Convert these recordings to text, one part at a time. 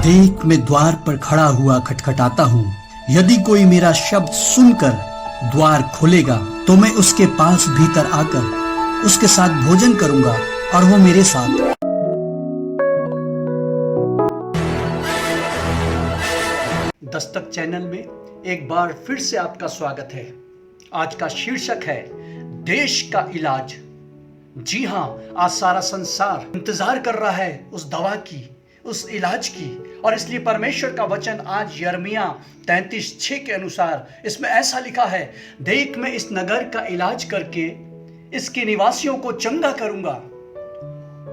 देख मैं द्वार पर खड़ा हुआ खटखटाता हूँ। यदि कोई मेरा शब्द सुनकर द्वार खोलेगा तो मैं उसके पास भीतर आकर उसके साथ भोजन करूंगा और वो मेरे साथ। दस्तक चैनल में एक बार फिर से आपका स्वागत है। आज का शीर्षक है देश का इलाज। जी हाँ, आज सारा संसार इंतजार कर रहा है उस दवा की, उस इलाज की, और इसलिए परमेश्वर का वचन आज यिर्मयाह 33:6 के अनुसार इसमें ऐसा लिखा है, देख मैं इस नगर का इलाज करके इसके निवासियों को चंगा करूंगा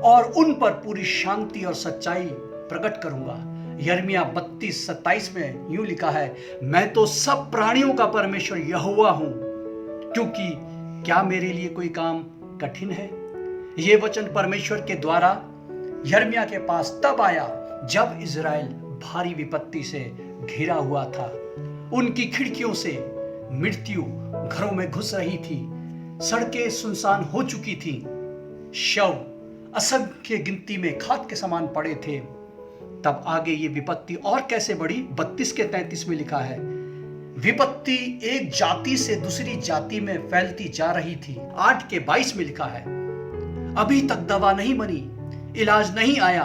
और उन पर पूरी शांति और सच्चाई प्रकट करूंगा। यिर्मयाह 32:27 में यूं लिखा है, मैं तो सब प्राणियों का परमेश्वर यहोवा हूं, क्योंकि क्या मेरे लिए कोई काम कठिन है। यह वचन परमेश्वर के द्वारा यिर्मयाह के पास तब आया जब इज़राइल भारी विपत्ति से घिरा हुआ था। उनकी खिड़कियों से मृत्यु घरों में घुस रही थी, सड़कें सुनसान हो चुकी थी, शव असंख्य गिनती में खाद के समान पड़े थे। तब आगे ये विपत्ति और कैसे बढ़ी, 32:33 में लिखा है, विपत्ति एक जाति से दूसरी जाति में फैलती जा रही थी। 8:22 में लिखा है, अभी तक दवा नहीं बनी, इलाज नहीं आया,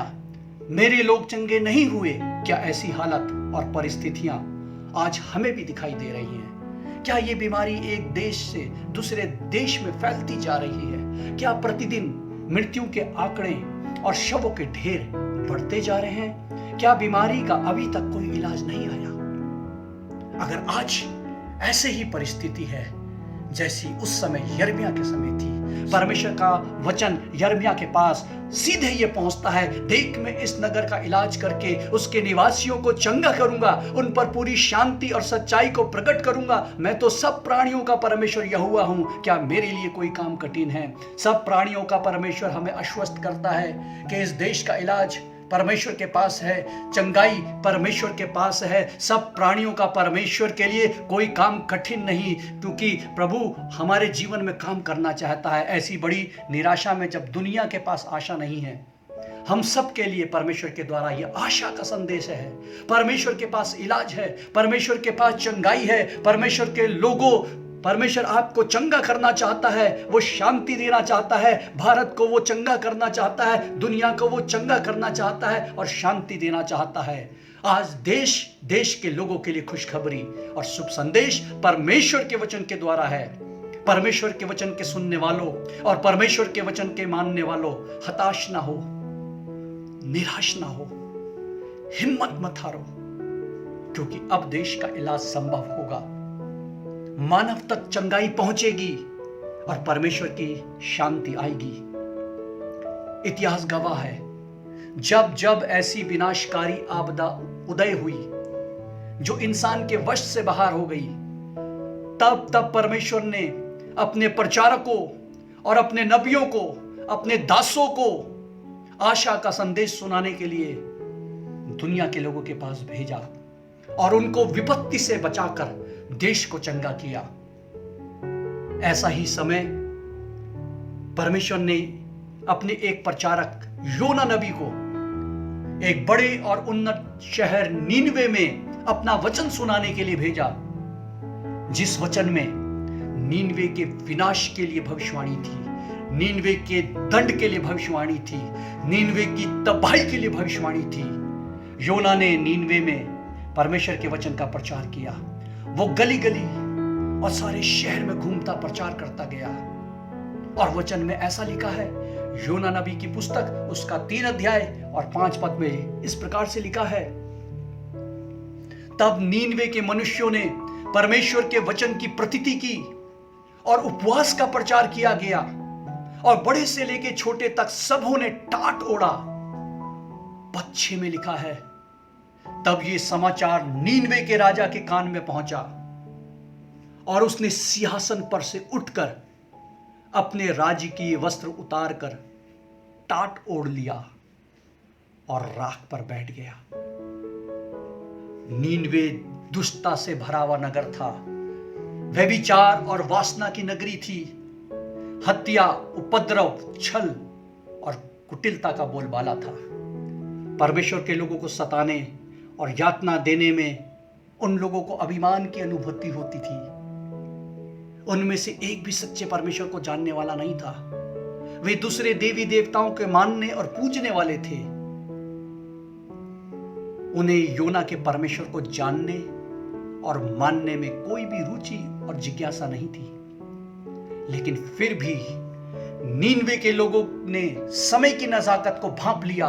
मेरे लोग चंगे नहीं हुए। क्या ऐसी हालत और परिस्थितियां आज हमें भी दिखाई दे रही हैं? क्या ये बीमारी एक देश से दूसरे देश में फैलती जा रही है? क्या प्रतिदिन मृत्यु के आंकड़े और शवों के ढेर बढ़ते जा रहे हैं? क्या बीमारी का अभी तक कोई इलाज नहीं आया? अगर आज ऐसे ही परिस्थिति है जैसी उस समय यिर्मयाह के समय थी, परमेश्वर का वचन यिर्मयाह के पास सीधे ये पहुंचता है, देख मैं इस नगर का इलाज करके उसके निवासियों को चंगा करूंगा, उन पर पूरी शांति और सच्चाई को प्रकट करूंगा। मैं तो सब प्राणियों का परमेश्वर यहोवा हूं, क्या मेरे लिए कोई काम कठिन है। सब प्राणियों का परमेश्वर हमें आश्वस्त करता है कि इस देश का इलाज परमेश्वर के पास है, चंगाई परमेश्वर के पास है। सब प्राणियों का परमेश्वर के लिए कोई काम कठिन नहीं, क्योंकि प्रभु हमारे जीवन में काम करना चाहता है। ऐसी बड़ी निराशा में जब दुनिया के पास आशा नहीं है, हम सब के लिए परमेश्वर के द्वारा यह आशा का संदेश है। परमेश्वर के पास इलाज है, परमेश्वर के पास चंगाई है। परमेश्वर के लोगों, परमेश्वर आपको चंगा करना चाहता है, वो शांति देना चाहता है, भारत को वो चंगा करना चाहता है, दुनिया को वो चंगा करना चाहता है और शांति देना चाहता है। आज देश के लोगों के लिए खुशखबरी और शुभ संदेश परमेश्वर के वचन के द्वारा है। परमेश्वर के वचन के सुनने वालों और परमेश्वर के वचन के मानने वालों, हताश ना हो, निराश ना हो, हिम्मत मत हारो, क्योंकि अब देश का इलाज संभव होगा, मानव तक चंगाई पहुंचेगी और परमेश्वर की शांति आएगी। इतिहास गवाह है, जब जब ऐसी विनाशकारी आपदा उदय हुई जो इंसान के वश से बाहर हो गई, तब तब परमेश्वर ने अपने प्रचारकों और अपने नबियों को, अपने दासों को आशा का संदेश सुनाने के लिए दुनिया के लोगों के पास भेजा और उनको विपत्ति से बचाकर देश को चंगा किया। ऐसा ही समय परमेश्वर ने अपने एक प्रचारक योना नबी को एक बड़े और उन्नत शहर नीनवे में अपना वचन सुनाने के लिए भेजा, जिस वचन में नीनवे के विनाश के लिए भविष्यवाणी थी, नीनवे के दंड के लिए भविष्यवाणी थी, नीनवे की तबाही के लिए भविष्यवाणी थी। योना ने नीनवे में परमेश्वर के वचन का प्रचार किया। वो गली गली और सारे शहर में घूमता प्रचार करता गया। और वचन में ऐसा लिखा है, योना नबी की पुस्तक उसका 3 अध्याय और 5 पद में इस प्रकार से लिखा है, तब नीनवे के मनुष्यों ने परमेश्वर के वचन की प्रतीति की और उपवास का प्रचार किया गया और बड़े से लेके छोटे तक सबों ने टाट ओढ़ा। पद 6 में लिखा है, तब ये समाचार नीनवे के राजा के कान में पहुंचा और उसने सिंहासन पर से उठकर अपने राजकीय वस्त्र उतारकर टाट ओढ़ लिया और राख पर बैठ गया। नीनवे दुष्टता से भरा हुआ नगर था, व्यभिचार और वासना की नगरी थी, हत्या, उपद्रव, छल और कुटिलता का बोलबाला था। परमेश्वर के लोगों को सताने और यातना देने में उन लोगों को अभिमान की अनुभूति होती थी। उनमें से एक भी सच्चे परमेश्वर को जानने वाला नहीं था। वे दूसरे देवी देवताओं के मानने और पूजने वाले थे। उन्हें योना के परमेश्वर को जानने और मानने में कोई भी रुचि और जिज्ञासा नहीं थी। लेकिन फिर भी नीनवे के लोगों ने समय की नजाकत को भांप लिया।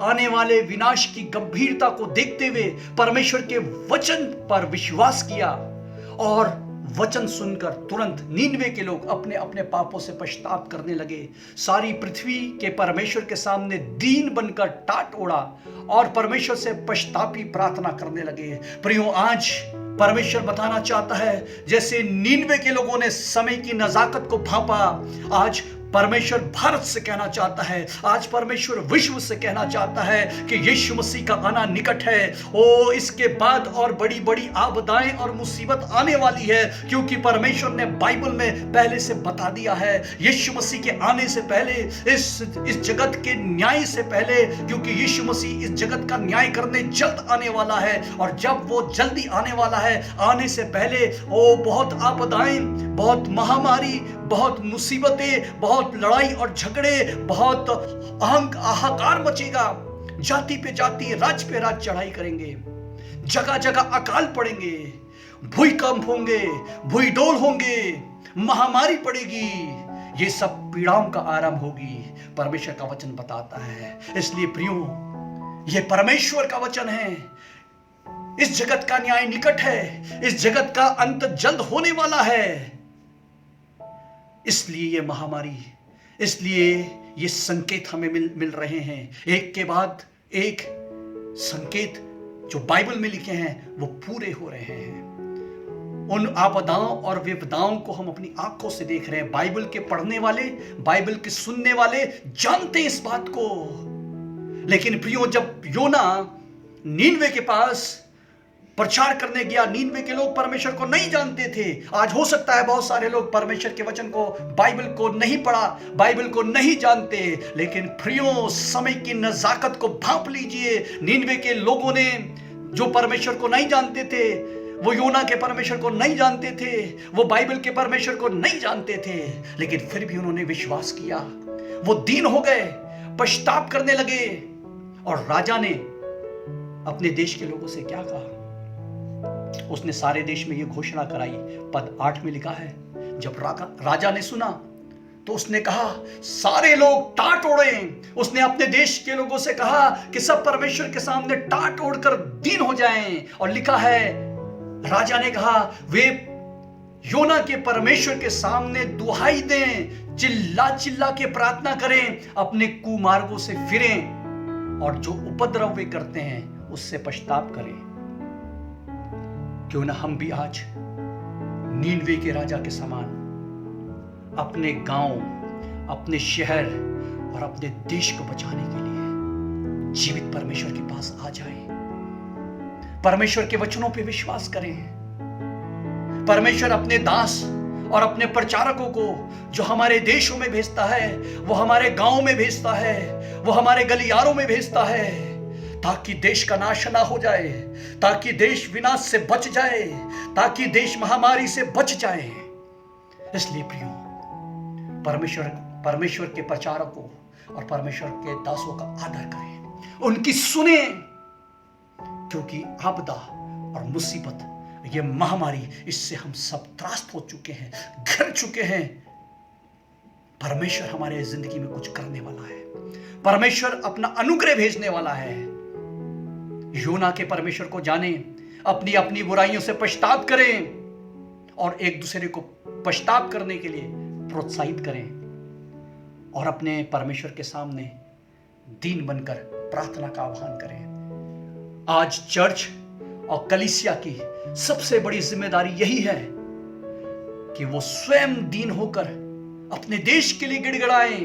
आने वाले विनाश की गंभीरता को देखते हुए परमेश्वर के वचन पर विश्वास किया और वचन सुनकर तुरंत नीनवे के लोग अपने अपने पापों से पश्चाताप करने लगे। सारी पृथ्वी के परमेश्वर के सामने दीन बनकर टाट ओढ़ा और परमेश्वर से पश्चातापी प्रार्थना करने लगे। प्रियो, आज परमेश्वर बताना चाहता है, जैसे नीनवे के लोगों ने समय की नजाकत को भांपा, आज परमेश्वर भारत से कहना चाहता है, आज परमेश्वर विश्व से कहना चाहता है कि यीशु मसीह का आना निकट है। ओ, इसके बाद और बड़ी बड़ी आपदाएं और मुसीबत आने वाली है, क्योंकि परमेश्वर ने बाइबल में पहले से बता दिया है। यीशु मसीह के आने से पहले, इस जगत के न्याय से पहले, क्योंकि यीशु मसीह इस जगत का न्याय करने जल्द आने वाला है। और जब वो जल्दी आने वाला है, आने से पहले बहुत आपदाएं, बहुत महामारी, बहुत मुसीबतें, बहुत लड़ाई और झगड़े, बहुत हाहाकार मचेगा। जाति पे जाति, राज्य पे राज्य चढ़ाई करेंगे, जगह जगह अकाल पड़ेंगे, भूकंप होंगे, भूडोल होंगे, महामारी पड़ेगी। ये सब पीड़ाओं का आरंभ होगी, परमेश्वर का वचन बताता है। इसलिए प्रियो, ये परमेश्वर का वचन है। इस जगत का न्याय निकट है, इस जगत का अंत जल्द होने वाला है। इसलिए ये महामारी, इसलिए ये संकेत हमें मिल रहे हैं। एक के बाद एक संकेत जो बाइबल में लिखे हैं वो पूरे हो रहे हैं। उन आपदाओं और विपदाओं को हम अपनी आंखों से देख रहे हैं। बाइबल के पढ़ने वाले, बाइबल के सुनने वाले जानते हैं इस बात को। लेकिन प्रियो, जब योना नीनवे के पास प्रचार करने गया, नीनवे के लोग परमेश्वर को नहीं जानते थे। आज हो सकता है बहुत सारे लोग परमेश्वर के वचन को, बाइबल को नहीं पढ़ा, बाइबल को नहीं जानते। लेकिन प्रियो, समय की नजाकत को भांप लीजिए। नीनवे के लोगों ने, जो परमेश्वर को नहीं जानते थे, वो योना के परमेश्वर को नहीं जानते थे, वो बाइबल के परमेश्वर को नहीं जानते थे, लेकिन फिर भी उन्होंने विश्वास किया। वो दीन हो गए, पश्चाताप करने लगे। और राजा ने अपने देश के लोगों से क्या कहा? उसने सारे देश में यह घोषणा कराई। पद 8 में लिखा है, जब राजा ने सुना तो उसने कहा, सारे लोग टाट ओढ़े। उसने अपने देश के लोगों से कहा कि सब परमेश्वर के सामने टाट ओढ़कर दीन हो जाएं। और लिखा है, राजा ने कहा, वे योना के परमेश्वर के सामने दुहाई दें, चिल्ला चिल्ला के प्रार्थना करें, अपने कुमार्गों से फिरें और जो उपद्रव वे करते हैं उससे पश्चाताप करें। क्यों ना हम भी आज नीनवे के राजा के समान अपने गांव, अपने शहर और अपने देश को बचाने के लिए जीवित परमेश्वर के पास आ जाएं। परमेश्वर के वचनों पे विश्वास करें। परमेश्वर अपने दास और अपने प्रचारकों को जो हमारे देशों में भेजता है, वो हमारे गांव में भेजता है, वो हमारे गलियारों में भेजता है, ताकि देश का नाश ना हो जाए, ताकि देश विनाश से बच जाए, ताकि देश महामारी से बच जाए। इसलिए प्रियो, परमेश्वर के प्रचारकों और परमेश्वर के दासों का आदर करें, उनकी सुने, क्योंकि आपदा और मुसीबत, ये महामारी, इससे हम सब त्रास्त हो चुके हैं, घिर चुके हैं। परमेश्वर हमारे जिंदगी में कुछ करने वाला है। परमेश्वर अपना अनुग्रह भेजने वाला है। योना के परमेश्वर को जाने, अपनी अपनी बुराइयों से पश्चाताप करें और एक दूसरे को पश्चाताप करने के लिए प्रोत्साहित करें और अपने परमेश्वर के सामने दीन बनकर प्रार्थना का आह्वान करें। आज चर्च और कलीसिया की सबसे बड़ी जिम्मेदारी यही है कि वो स्वयं दीन होकर अपने देश के लिए गिड़गिड़ाएं,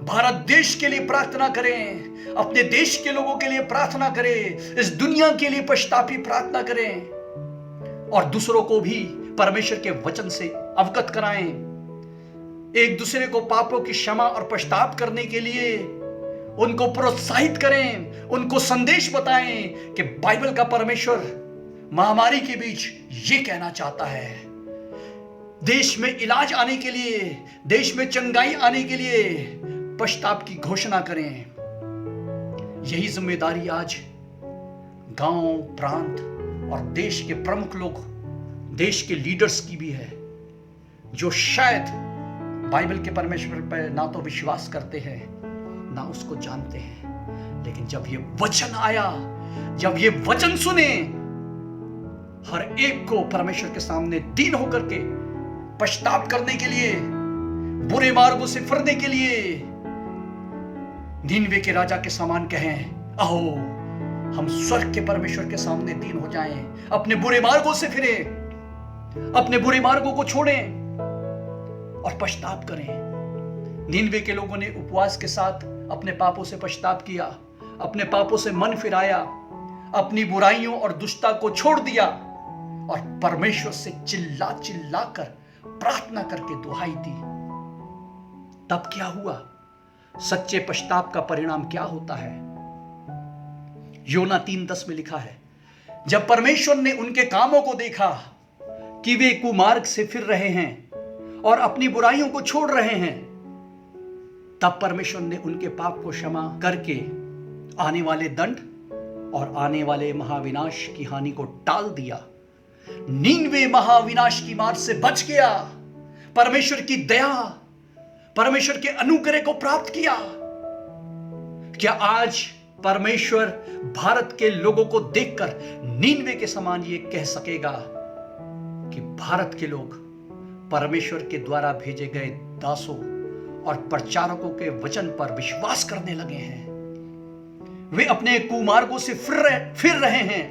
भारत देश के लिए प्रार्थना करें, अपने देश के लोगों के लिए प्रार्थना करें, इस दुनिया के लिए पश्चातापी प्रार्थना करें और दूसरों को भी परमेश्वर के वचन से अवगत कराएं। एक दूसरे को पापों की क्षमा और पश्चाताप करने के लिए उनको प्रोत्साहित करें, उनको संदेश बताएं कि बाइबल का परमेश्वर महामारी के बीच ये कहना चाहता है, देश में इलाज आने के लिए, देश में चंगाई आने के लिए पश्चाताप की घोषणा करें। यही जिम्मेदारी आज गांव, प्रांत और देश के प्रमुख लोग, देश के लीडर्स की भी है, जो शायद बाइबल के परमेश्वर पर ना तो विश्वास करते हैं ना उसको जानते हैं। लेकिन जब ये वचन आया, जब ये वचन सुने, हर एक को परमेश्वर के सामने दीन होकर के पश्चाताप करने के लिए, बुरे मार्गों से फिरने के लिए नीनवे के राजा के समान कहें, आओ हम स्वर्ग के परमेश्वर के सामने दीन हो जाएं, अपने बुरे मार्गों से फिरें, अपने बुरे मार्गों को छोड़ें और पश्चाताप करें। नीनवे के लोगों ने उपवास के साथ अपने पापों से पश्चाताप किया, अपने पापों से मन फिराया, अपनी बुराइयों और दुष्टता को छोड़ दिया और परमेश्वर से चिल्ला चिल्ला कर प्रार्थना करके दुहाई दी। तब क्या हुआ? सच्चे पश्चाताप का परिणाम क्या होता है? योना 3:10 में लिखा है, जब परमेश्वर ने उनके कामों को देखा कि वे कुमार्ग से फिर रहे हैं और अपनी बुराइयों को छोड़ रहे हैं, तब परमेश्वर ने उनके पाप को क्षमा करके आने वाले दंड और आने वाले महाविनाश की हानि को टाल दिया। नीनवे महाविनाश की मार से बच गया, परमेश्वर की दया, परमेश्वर के अनुग्रह को प्राप्त किया। क्या आज परमेश्वर भारत के लोगों को देखकर नीनवे के समान ये कह सकेगा कि भारत के लोग परमेश्वर के द्वारा भेजे गए दासों और प्रचारकों के वचन पर विश्वास करने लगे हैं, वे अपने कुमार्गों से फिर रहे हैं,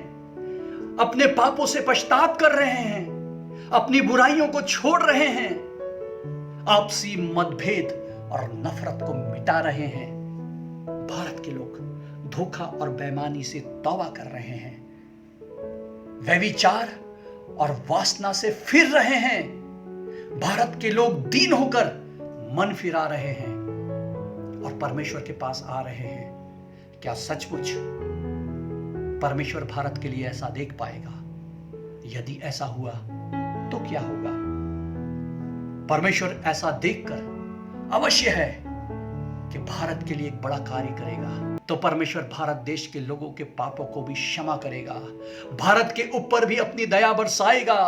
अपने पापों से पश्चाताप कर रहे हैं, अपनी बुराइयों को छोड़ रहे हैं, आपसी मतभेद और नफरत को मिटा रहे हैं। भारत के लोग धोखा और बेईमानी से तौबा कर रहे हैं, व्यभिचार और वासना से फिर रहे हैं। भारत के लोग दीन होकर मन फिरा रहे हैं और परमेश्वर के पास आ रहे हैं। क्या सचमुच परमेश्वर भारत के लिए ऐसा देख पाएगा? यदि ऐसा हुआ तो क्या होगा? परमेश्वर ऐसा देखकर अवश्य है कि भारत के लिए एक बड़ा कार्य करेगा। तो परमेश्वर भारत देश के लोगों के पापों को भी क्षमा करेगा, भारत के ऊपर भी अपनी दया बरसाएगा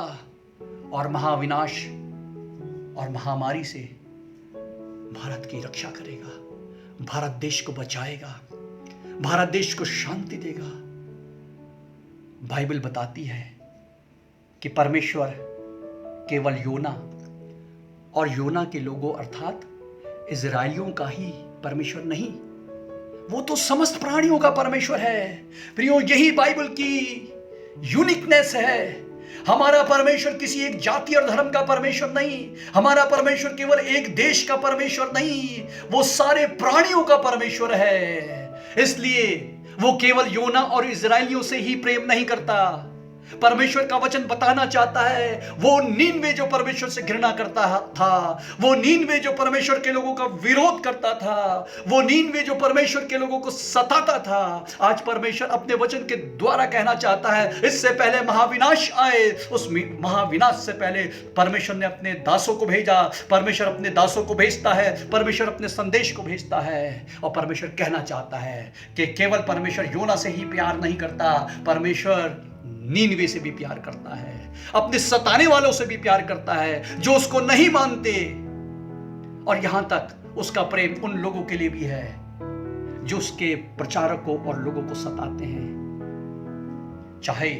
और महाविनाश और महामारी से भारत की रक्षा करेगा, भारत देश को बचाएगा, भारत देश को शांति देगा। बाइबल बताती है कि परमेश्वर केवल योना और योना के लोगों अर्थात इजराइलियों का ही परमेश्वर नहीं, वो तो समस्त प्राणियों का परमेश्वर है। प्रियो, यही बाइबल की यूनिकनेस है। हमारा परमेश्वर किसी एक जाति और धर्म का परमेश्वर नहीं, हमारा परमेश्वर केवल एक देश का परमेश्वर नहीं, वो सारे प्राणियों का परमेश्वर है। इसलिए वो केवल योना और इजराइलियों से ही प्रेम नहीं करता। परमेश्वर का वचन बताना चाहता है, वो नीनवे जो परमेश्वर से घृणा करता था, वो नीनवे जो परमेश्वर के लोगों का विरोध करता था, वो नीनवे जो परमेश्वर के लोगों को सताता था, आज परमेश्वर अपने वचन के द्वारा कहना चाहता है, इससे पहले महाविनाश आए, उस महाविनाश से पहले परमेश्वर ने अपने दासों को भेजा। परमेश्वर अपने दासों को भेजता है, परमेश्वर अपने संदेश को भेजता है और परमेश्वर कहना चाहता है कि केवल परमेश्वर योना से ही प्यार नहीं करता, परमेश्वर नीनवे से भी प्यार करता है, अपने सताने वालों से भी प्यार करता है जो उसको नहीं मानते। और यहां तक उसका प्रेम उन लोगों के लिए भी है जो उसके प्रचारकों और लोगों को सताते हैं। चाहे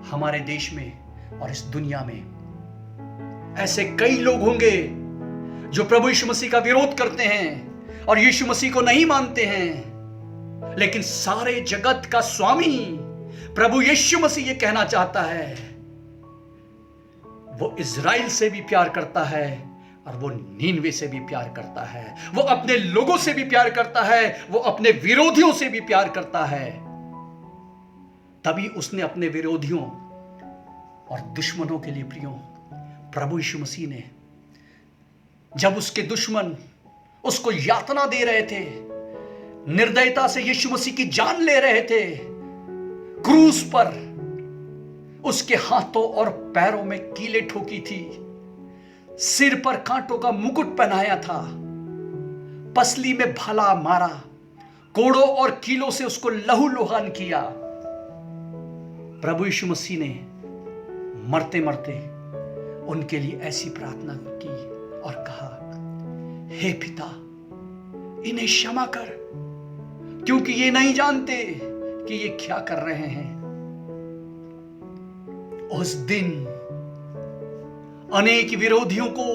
हमारे देश में और इस दुनिया में ऐसे कई लोग होंगे जो प्रभु यीशु मसीह का विरोध करते हैं और यीशु मसीह को नहीं मानते हैं, लेकिन सारे जगत का स्वामी प्रभु यीशु मसीह ये कहना चाहता है, वो इज़राइल से भी प्यार करता है और वो नीनवे से भी प्यार करता है, वो अपने लोगों से भी प्यार करता है, वो अपने विरोधियों से भी प्यार करता है। तभी उसने अपने विरोधियों और दुश्मनों के लिए प्रियो प्रभु यीशु मसीह ने, जब उसके दुश्मन उसको यातना दे रहे थे, निर्दयता से यीशु मसीह की जान ले रहे थे, क्रूस पर उसके हाथों और पैरों में कीले ठोकी थी, सिर पर कांटों का मुकुट पहनाया था, पसली में भाला मारा, कोड़ों और कीलों से उसको लहूलुहान किया। प्रभु यीशु मसीह ने मरते मरते उनके लिए ऐसी प्रार्थना की और कहा, हे पिता, इन्हें क्षमा कर, क्योंकि ये नहीं जानते कि ये क्या कर रहे हैं। उस दिन अनेक विरोधियों को,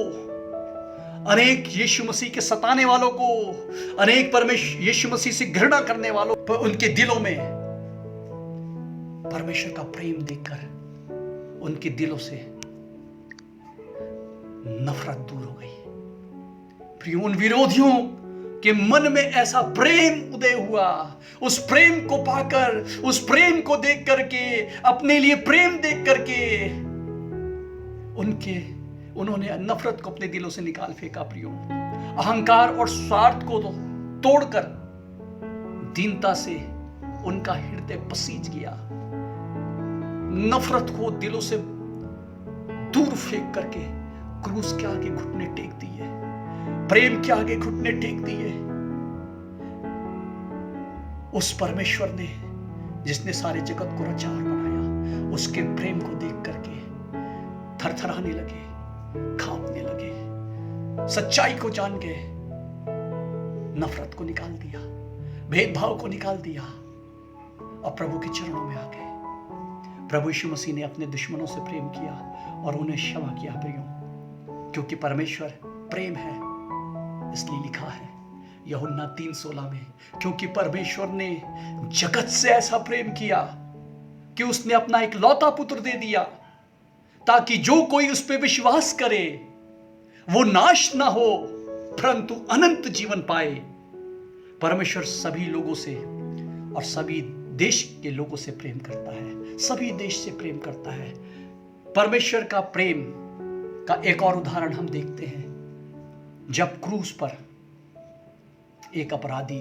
अनेक यीशु मसीह के सताने वालों को, अनेक यीशु मसीह से घृणा करने वालों पर उनके दिलों में परमेश्वर का प्रेम देखकर उनके दिलों से नफरत दूर हो गई। प्रिय, उन विरोधियों के मन में ऐसा प्रेम उदय हुआ, उस प्रेम को पाकर, उस प्रेम को देख करके, अपने लिए प्रेम देख करके उन्होंने नफरत को अपने दिलों से निकाल फेंका। प्रियो, अहंकार और स्वार्थ को तोड़कर दीनता से उनका हृदय पसीज गया। नफरत को दिलों से दूर फेंक करके क्रूस के आगे घुटने टेक दिए, प्रेम के आगे घुटने टेक दिए। उस परमेश्वर ने, जिसने सारे जगत को रचा और बनाया, उसके प्रेम को देख करके थरथराने लगे, कांपने लगे, सच्चाई को जान गए, नफरत को निकाल दिया, भेदभाव को निकाल दिया और प्रभु के चरणों में आ गए। प्रभु यीशु मसीह ने अपने दुश्मनों से प्रेम किया और उन्हें क्षमा किया। प्रियो, क्योंकि परमेश्वर प्रेम है, इसलिए लिखा है यूहन्ना 3:16 में, क्योंकि परमेश्वर ने जगत से ऐसा प्रेम किया कि उसने अपना एक लौता पुत्र दे दिया, ताकि जो कोई उस पर विश्वास करे वो नाश ना हो परंतु अनंत जीवन पाए। परमेश्वर सभी लोगों से और सभी देश के लोगों से प्रेम करता है, सभी देश से प्रेम करता है। परमेश्वर का प्रेम का एक और उदाहरण हम देखते हैं, जब क्रूस पर एक अपराधी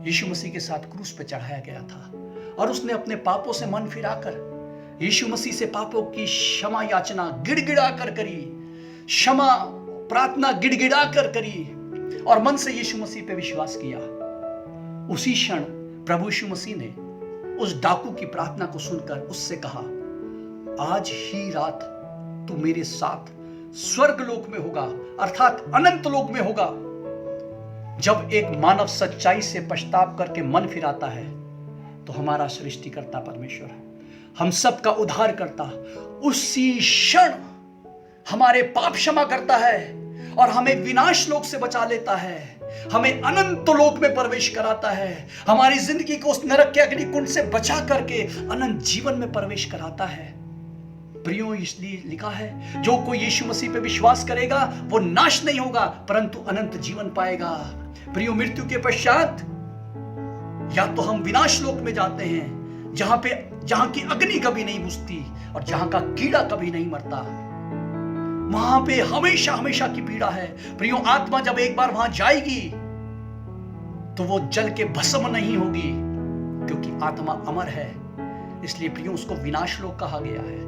यीशु मसीह के साथ क्रूस पर चढ़ाया गया था और उसने अपने पापों से मन फिराकर यीशु मसीह से पापों की क्षमा याचना गिड़गिड़ा कर करी, क्षमा प्रार्थना गिड़गिड़ा कर करी और मन से यीशु मसीह पे विश्वास किया। उसी क्षण प्रभु यीशु मसीह ने उस डाकू की प्रार्थना को सुनकर उससे कहा, आज ही रात तू मेरे साथ स्वर्ग लोक में होगा, अर्थात अनंत लोक में होगा। जब एक मानव सच्चाई से पछताव करके मन फिराता है तो हमारा सृष्टिकर्ता परमेश्वर, हम सब का उद्धार करता, उसी क्षण हमारे पाप क्षमा करता है और हमें विनाश लोक से बचा लेता है, हमें अनंत लोक में प्रवेश कराता है, हमारी जिंदगी को उस नरक के अग्निकुंड से बचा करके अनंत जीवन में प्रवेश कराता है। प्रियो, इसलिए लिखा है, जो कोई यीशु मसीह पे विश्वास करेगा वो नाश नहीं होगा परंतु अनंत जीवन पाएगा। प्रियो, मृत्यु के पश्चात या तो हम विनाश लोक में जाते हैं, जहां की अग्नि कभी नहीं बुझती और जहां का कीड़ा कभी नहीं मरता, वहां पे हमेशा हमेशा की पीड़ा है। प्रियो, आत्मा जब एक बार वहां जाएगी तो वो जल के भस्म नहीं होगी, क्योंकि आत्मा अमर है। इसलिए प्रियो, उसको विनाश लोक कहा गया है।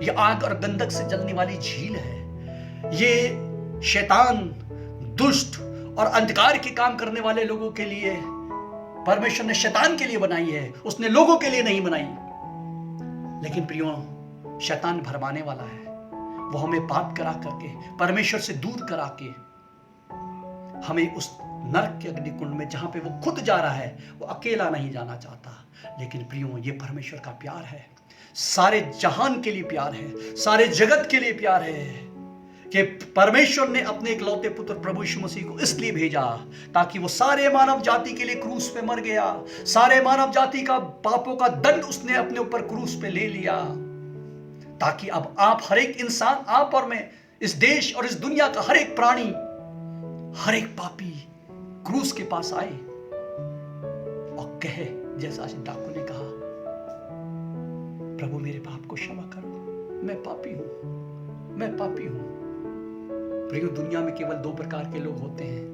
यह आग और गंधक से जलने वाली झील है। ये शैतान, दुष्ट और अंधकार के काम करने वाले लोगों के लिए परमेश्वर ने शैतान के लिए बनाई है, उसने लोगों के लिए नहीं बनाई। लेकिन प्रियो, शैतान भरमाने वाला है, वो हमें पाप करा करके, परमेश्वर से दूर करा के हमें उस नरक के अग्निकुंड में, जहां पे वो खुद जा रहा है, वो अकेला नहीं जाना चाहता। लेकिन प्रियो, ये परमेश्वर का प्यार है, सारे जहान के लिए प्यार है, सारे जगत के लिए प्यार है कि परमेश्वर ने अपने इकलौते पुत्र प्रभु यीशु मसीह को इसलिए भेजा ताकि वो सारे मानव जाति के लिए क्रूस पे मर गया, सारे मानव जाति का पापों का दंड उसने अपने ऊपर क्रूस पे ले लिया, ताकि अब आप हर एक इंसान, आप और मैं, इस देश और इस दुनिया का हर एक प्राणी, हर एक पापी क्रूस के पास आए और कहे, जैसा डाकू ने कहा, प्रभु मेरे पाप को क्षमा करो, मैं पापी हूं, मैं पापी हूं। प्रियो, दुनिया में केवल दो प्रकार के लोग होते हैं,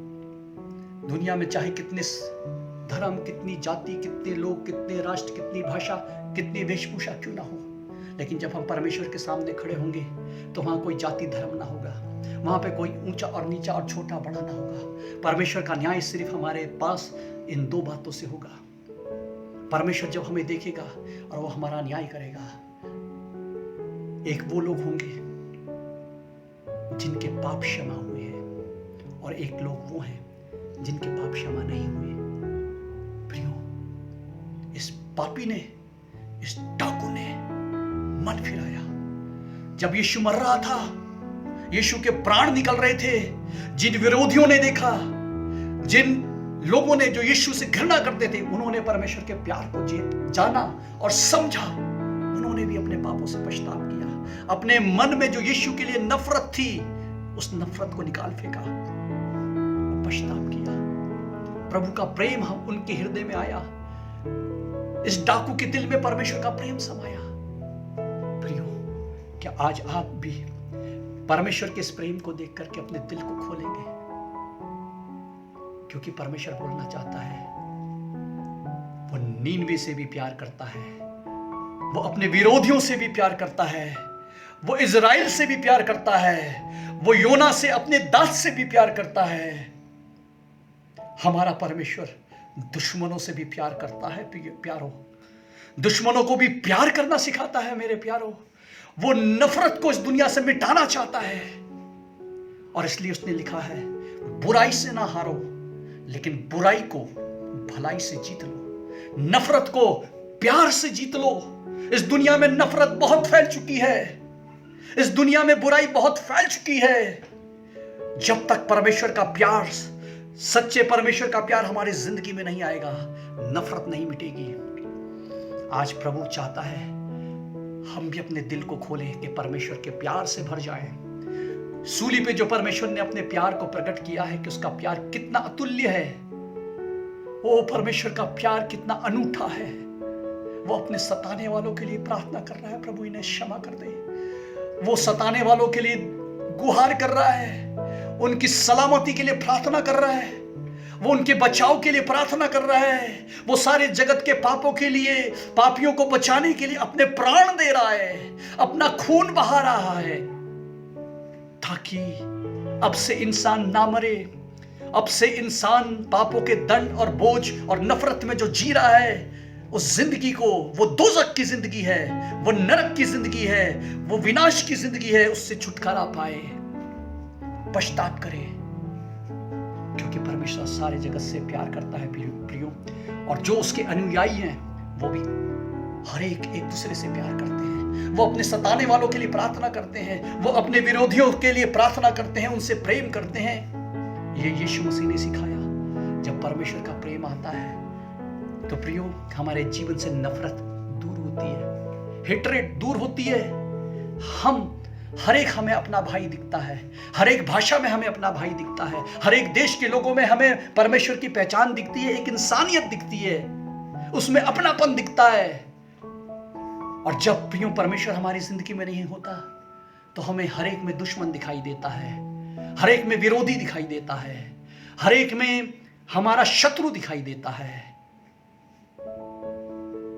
दुनिया में चाहे कितने धर्म, कितनी जाति, कितने लोग, कितने राष्ट्र, कितनी भाषा, कितनी वेशभूषा क्यों ना हो, लेकिन जब हम परमेश्वर के सामने खड़े होंगे तो वहां कोई जाति धर्म ना होगा, वहां पे कोई ऊंचा और नीचा और छोटा बड़ा ना होगा। परमेश्वर का न्याय सिर्फ हमारे पास इन दो बातों से होगा। परमेश्वर जब हमें देखेगा और वो हमारा न्याय करेगा, एक वो लोग होंगे जिनके पाप क्षमा हुए हैं और एक लोग वो हैं जिनके पाप क्षमा नहीं हुए। प्रियो, इस पापी ने, इस डाकू ने मन फिराया। जब यीशु मर रहा था, यीशु के प्राण निकल रहे थे, जिन विरोधियों ने देखा, जिन लोगों ने जो यीशु से घृणा करते थे, उन्होंने परमेश्वर के प्यार को जाना और समझा। उन्होंने भी अपने पापों से पछतावा किया। अपने मन में जो यीशु के लिए नफरत थी, उस नफरत को निकाल फेंका, पछतावा किया। प्रभु का प्रेम हम उनके हृदय में आया। इस डाकू के दिल में परमेश्वर का प्रेम समाया। प्रियो, क्या आज आप भी परमेश्वर के इस प्रेम को देख करके अपने दिल को खोलेंगे? क्योंकि परमेश्वर बोलना चाहता है, वो नीनवे से भी प्यार करता है, वो अपने विरोधियों से भी प्यार करता है, वो इज़राइल से भी प्यार करता है, वो योना से, अपने दास से भी प्यार करता है। हमारा परमेश्वर दुश्मनों से भी प्यार करता है। प्यारो, दुश्मनों को भी प्यार करना सिखाता है मेरे प्यारो। वो नफरत को इस दुनिया से मिटाना चाहता है और इसलिए उसने लिखा है, बुराई से ना हारो, लेकिन बुराई को भलाई से जीत लो, नफरत को प्यार से जीत लो। इस दुनिया में नफरत बहुत फैल चुकी है, इस दुनिया में बुराई बहुत फैल चुकी है। जब तक परमेश्वर का प्यार, सच्चे परमेश्वर का प्यार हमारी जिंदगी में नहीं आएगा, नफरत नहीं मिटेगी। आज प्रभु चाहता है हम भी अपने दिल को खोलें कि परमेश्वर के प्यार से भर जाएं। सूली पे जो परमेश्वर ने अपने प्यार को प्रकट किया है कि उसका प्यार कितना अतुल्य है, वो परमेश्वर का प्यार कितना अनूठा है। वो अपने सताने वालों के लिए प्रार्थना कर रहा है, प्रभु इन्हें क्षमा कर दे। वो सताने वालों के लिए गुहार कर रहा है, उनकी सलामती के लिए प्रार्थना कर रहा है, वो उनके बचाव के लिए प्रार्थना कर रहा है। वो सारे जगत के पापों के लिए, पापियों को बचाने के लिए अपने प्राण दे रहा है, अपना खून बहा रहा है, ताकि अब से इंसान ना मरे। अब से इंसान पापों के दंड और बोझ और नफरत में जो जी रहा है, उस जिंदगी को, वो दोजख की जिंदगी है, वो नरक की जिंदगी है, वो विनाश की जिंदगी है, उससे छुटकारा पाए, पश्चाताप करे। क्योंकि परमेश्वर सारे जगत से प्यार करता है प्रियो, और जो उसके अनुयायी हैं वो भी हर एक दूसरे से प्यार करते हैं। वो अपने सताने वालों के लिए प्रार्थना करते हैं, वो अपने विरोधियों के लिए प्रार्थना करते हैं, उनसे प्रेम करते हैं। ये यीशु मसीह ने सिखाया। जब परमेश्वर का प्रेम आता है तो प्रियो, हमारे जीवन से नफरत दूर होती है, हेट्रेड दूर होती है। हर एक हमें अपना भाई दिखता है, हर एक भाषा में हमें अपना भाई दिखता है, हर एक देश के लोगों में हमें परमेश्वर की पहचान दिखती है, एक इंसानियत दिखती है, उसमें अपनापन दिखता है। और जब प्रियो परमेश्वर हमारी जिंदगी में नहीं होता तो हमें हर एक में दुश्मन दिखाई देता है, हर एक में विरोधी दिखाई देता है, हर एक में हमारा शत्रु दिखाई देता है।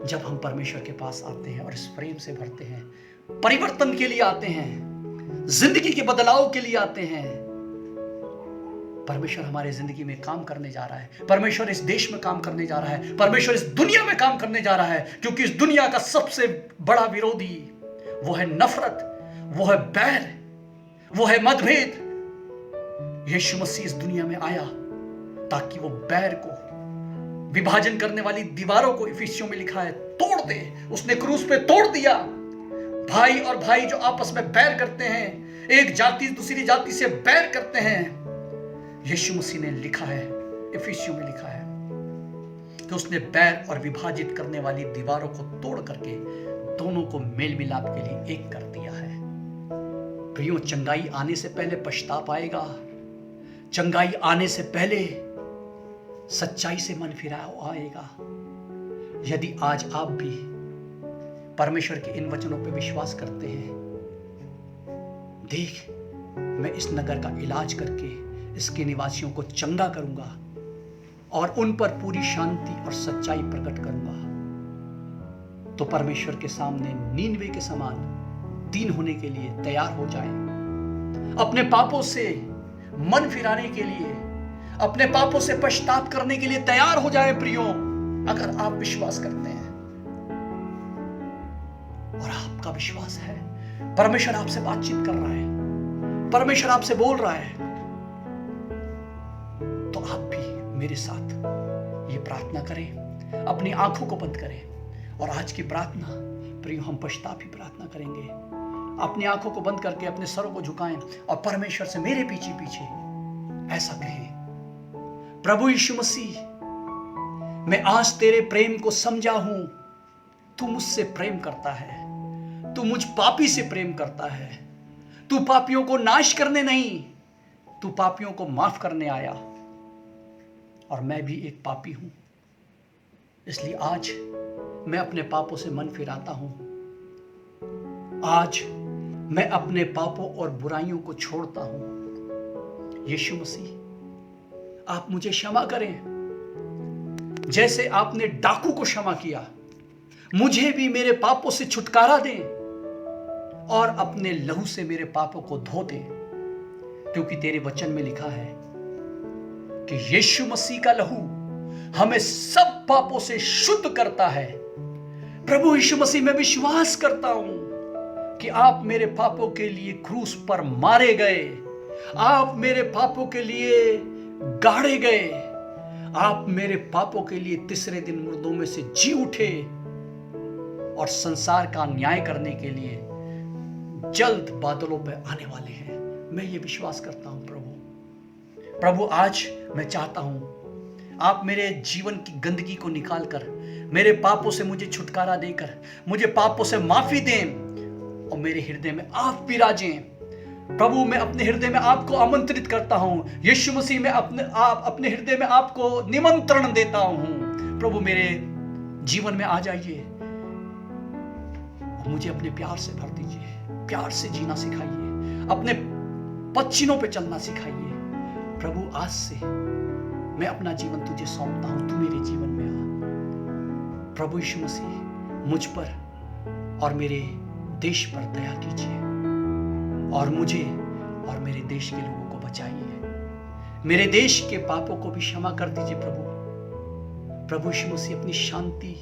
जब हम परमेश्वर के पास आते हैं और इस प्रेम से भरते हैं, परिवर्तन के लिए आते हैं, जिंदगी के बदलाव के लिए आते हैं, परमेश्वर हमारे जिंदगी में काम करने जा रहा है, परमेश्वर इस देश में काम करने जा रहा है, परमेश्वर इस दुनिया में काम करने जा रहा है। क्योंकि इस दुनिया का सबसे बड़ा विरोधी वो है नफरत, वो है बैर, वो है मतभेद। यीशु मसीह इस दुनिया में आया ताकि वो बैर को, विभाजन करने वाली दीवारों को, इफिसियों में लिखा है, तोड़ दे। उसने क्रूस पे तोड़ दिया। भाई और भाई जो आपस में बैर करते हैं, एक जाति दूसरी जाति से बैर करते हैं, यीशु मसीह ने लिखा है, इफिसियों में लिखा है कि उसने बैर और विभाजित करने वाली दीवारों को तोड़ करके दोनों को मेल मिलाप के लिए एक कर दिया है। प्रियो, चंगाई आने से पहले पछतावा आएगा, चंगाई आने से पहले सच्चाई से मन फिराव आएगा। यदि आज आप भी परमेश्वर के इन वचनों पर विश्वास करते हैं, देख मैं इस नगर का इलाज करके इसके निवासियों को चंगा करूंगा, और उन पर पूरी शांति और सच्चाई प्रकट करूंगा, तो परमेश्वर के सामने नीनवे के समान दीन होने के लिए तैयार हो जाएं। अपने पापों से मन फिराने के लिए, अपने पापों से पश्चाताप करने के लिए तैयार हो जाएं प्रियो, अगर आप विश्वास करते हैं और आपका विश्वास है। परमेश्वर आपसे बातचीत कर रहा है, परमेश्वर आपसे बोल रहा है, तो आप भी मेरे साथ ये प्रार्थना करें। अपनी आंखों को बंद करें और आज की प्रार्थना प्रियो हम पश्चाताप ही प्रार्थना करेंगे। अपनी आंखों को बंद करके अपने सरों को झुकाएं और परमेश्वर से मेरे पीछे पीछे ऐसा कहें, प्रभु यीशु मसीह, मैं आज तेरे प्रेम को समझा हूं। तू मुझसे प्रेम करता है, तू मुझ पापी से प्रेम करता है। तू पापियों को नाश करने नहीं, तू पापियों को माफ करने आया, और मैं भी एक पापी हूं। इसलिए आज मैं अपने पापों से मन फिराता हूं। आज मैं अपने पापों और बुराइयों को छोड़ता हूं। यीशु मसीह, आप मुझे क्षमा करें, जैसे आपने डाकू को क्षमा किया। मुझे भी मेरे पापों से छुटकारा दें और अपने लहू से मेरे पापों को धो दें, क्योंकि तेरे वचन में लिखा है कि यीशु मसीह का लहू हमें सब पापों से शुद्ध करता है। प्रभु यीशु मसीह, मैं विश्वास करता हूं कि आप मेरे पापों के लिए क्रूस पर मारे गए, आप मेरे पापों के लिए गाड़े गए, आप मेरे पापों के लिए तीसरे दिन मुर्दों में से जी उठे और संसार का न्याय करने के लिए जल्द बादलों पर आने वाले हैं। मैं ये विश्वास करता हूं प्रभु, आज मैं चाहता हूं आप मेरे जीवन की गंदगी को निकालकर मेरे पापों से मुझे छुटकारा देकर मुझे पापों से माफी दें और मेरे हृदय में आप विराजें। प्रभु, मैं अपने हृदय में आपको आमंत्रित करता हूं। यीशु मसीह, मैं अपने हृदय में आपको निमंत्रण देता हूं। प्रभु, मेरे जीवन में आ जाइए और मुझे अपने प्यार से भर दीजिए। प्यार से जीना सिखाइए, अपने पद चिन्हों पे चलना सिखाइए। प्रभु, आज से मैं अपना जीवन तुझे सौंपता हूं, तू मेरे जीवन में आ। प्रभु यीशु मसीह, मुझ पर और मेरे देश पर दया कीजिए और मुझे और मेरे देश के लोगों को बचाइए। मेरे देश के पापों को भी क्षमा कर दीजिए प्रभु यीशु मसीह, अपनी शांति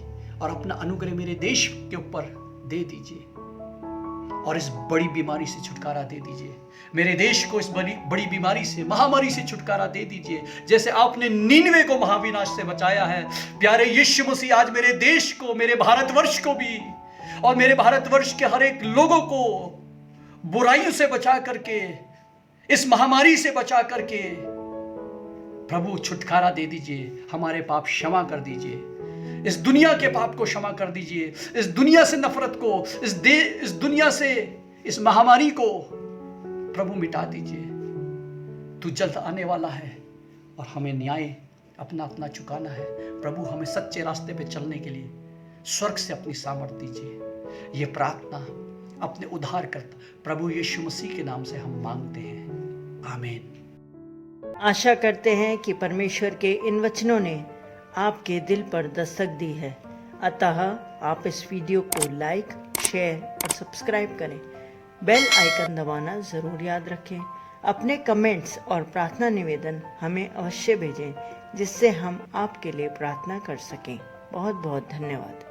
और अपना अनुग्रह मेरे देश के ऊपर दे दीजिए और इस बड़ी बीमारी से छुटकारा दे दीजिए। मेरे देश को इस बड़ी बीमारी से, महामारी से छुटकारा दे दीजिए, जैसे आपने नीनवे को महाविनाश से बचाया है। प्यारे यीशु मसीह, आज मेरे देश को, मेरे भारतवर्ष को भी और मेरे भारतवर्ष के हर एक लोगों को बुराइयों से बचा करके, इस महामारी से बचा करके प्रभु छुटकारा दे दीजिए। हमारे पाप क्षमा कर दीजिए, इस दुनिया के पाप को क्षमा कर दीजिए, इस दुनिया से नफरत को, इस दुनिया से इस महामारी को प्रभु मिटा दीजिए। तू जल्द आने वाला है और हमें न्याय अपना अपना चुकाना है। प्रभु, हमें सच्चे रास्ते पे चलने के लिए स्वर्ग से अपनी सामर्थ दीजिए। ये प्रार्थना अपने उद्धारकर्ता प्रभु यीशु मसीह के नाम से हम मांगते हैं, आमीन। आशा करते हैं कि परमेश्वर के इन वचनों ने आपके दिल पर दस्तक दी है। अतः आप इस वीडियो को लाइक, शेयर और सब्सक्राइब करें। बेल आइकन दबाना ज़रूर याद रखें। अपने कमेंट्स और प्रार्थना निवेदन हमें अवश्य भेजें, जिससे हम आपके लिए प्रार्थना कर सकें। बहुत बहुत धन्यवाद।